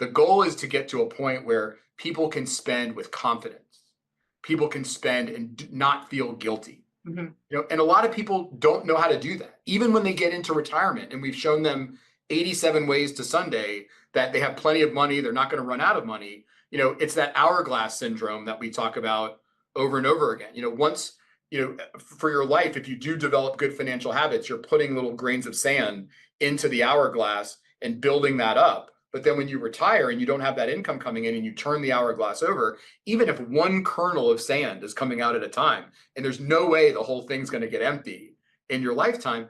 The goal is to get to a point where people can spend with confidence. People can spend and not feel guilty. And a lot of people don't know how to do that. Even when they get into retirement, and we've shown them 87 ways to Sunday that they have plenty of money, they're not going to run out of money. It's that hourglass syndrome that we talk about over and over again. Once, for your life, if you do develop good financial habits, you're putting little grains of sand into the hourglass and building that up. But then when you retire and you don't have that income coming in and you turn the hourglass over, even if one kernel of sand is coming out at a time, and there's no way the whole thing's going to get empty in your lifetime,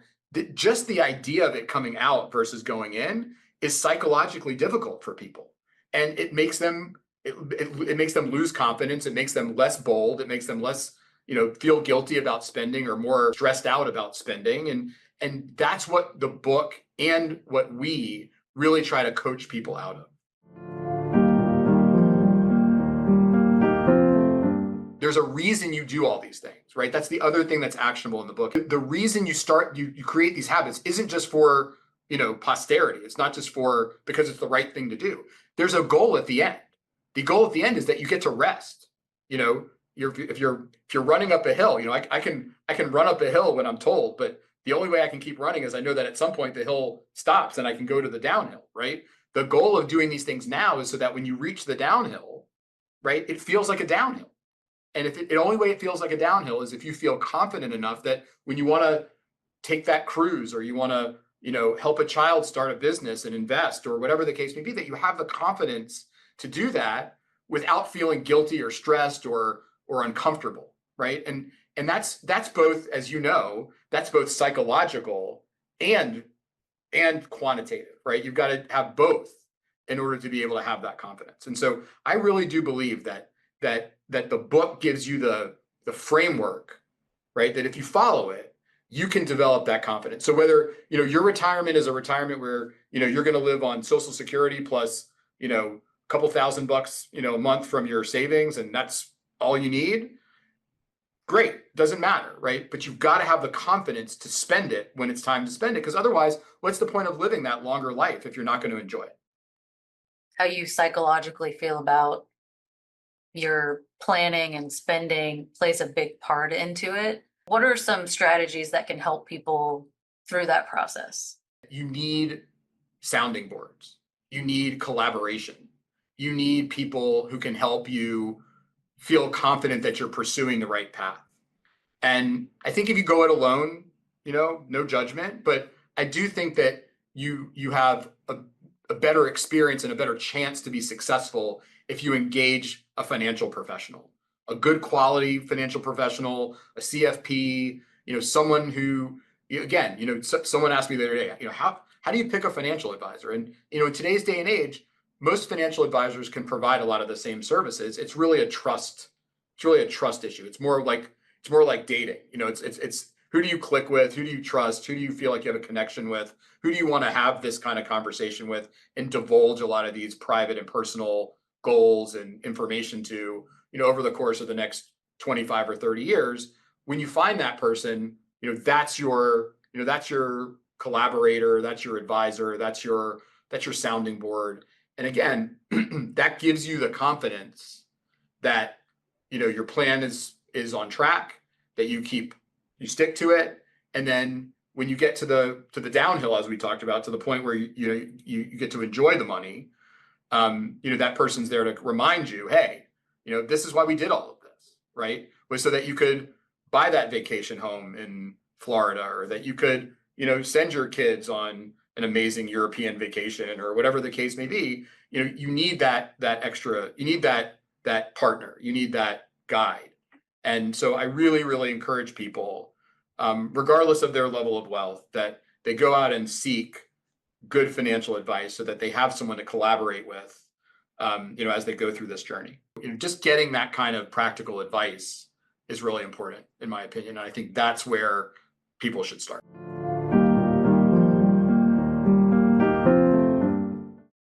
just the idea of it coming out versus going in is psychologically difficult for people. And it makes them lose confidence. It makes them less bold. It makes them less, feel guilty about spending or more stressed out about spending. And that's what the book and what we really try to coach people out of. There's a reason you do all these things, right? That's the other thing that's actionable in the book. The reason you create these habits isn't just for, posterity. It's not just because it's the right thing to do. There's a goal at the end. The goal at the end is that you get to rest. If you're running up a hill, I can run up a hill when I'm told, but the only way I can keep running is I know that at some point the hill stops and I can go to the downhill, right? The goal of doing these things now is so that when you reach the downhill, right, it feels like a downhill. And the only way it feels like a downhill is if you feel confident enough that when you want to take that cruise or you want to, help a child start a business and invest or whatever the case may be, that you have the confidence to do that without feeling guilty or stressed or uncomfortable, right? And that's both, as that's both psychological and quantitative, right? You've got to have both in order to be able to have that confidence. And so I really do believe that the book gives you the framework, right? That if you follow it, you can develop that confidence. So whether, your retirement is a retirement where, you're going to live on Social Security plus, a couple $1,000, a month from your savings, and that's all you need. Great. Doesn't matter, right? But you've got to have the confidence to spend it when it's time to spend it. Because otherwise, what's the point of living that longer life if you're not going to enjoy it? How you psychologically feel about your planning and spending plays a big part into it. What are some strategies that can help people through that process? You need sounding boards. You need collaboration. You need people who can help you feel confident that you're pursuing the right path. And I think if you go it alone, no judgment, but I do think that you have a better experience and a better chance to be successful if you engage a financial professional, a good quality financial professional, a CFP, someone who, again, someone asked me the other day, how do you pick a financial advisor? And, in today's day and age, most financial advisors can provide a lot of the same services. It's really a trust issue. It's more like dating. It's who do you click with? Who do you trust? Who do you feel like you have a connection with? Who do you want to have this kind of conversation with and divulge a lot of these private and personal goals and information to, over the course of the next 25 or 30 years? When you find that person, that's your collaborator, that's your advisor, that's your sounding board. And again, that gives you the confidence that, your plan is on track, that you stick to it. And then when you get to the downhill, as we talked about, to the point where you get to enjoy the money, that person's there to remind you, hey, this is why we did all of this, right? Was so that you could buy that vacation home in Florida, or that you could, send your kids on an amazing European vacation, or whatever the case may be. You need that extra, you need that partner, you need that guide. And so I really, really encourage people, regardless of their level of wealth, that they go out and seek good financial advice so that they have someone to collaborate with, as they go through this journey. Just getting that kind of practical advice is really important, in my opinion. And I think that's where people should start.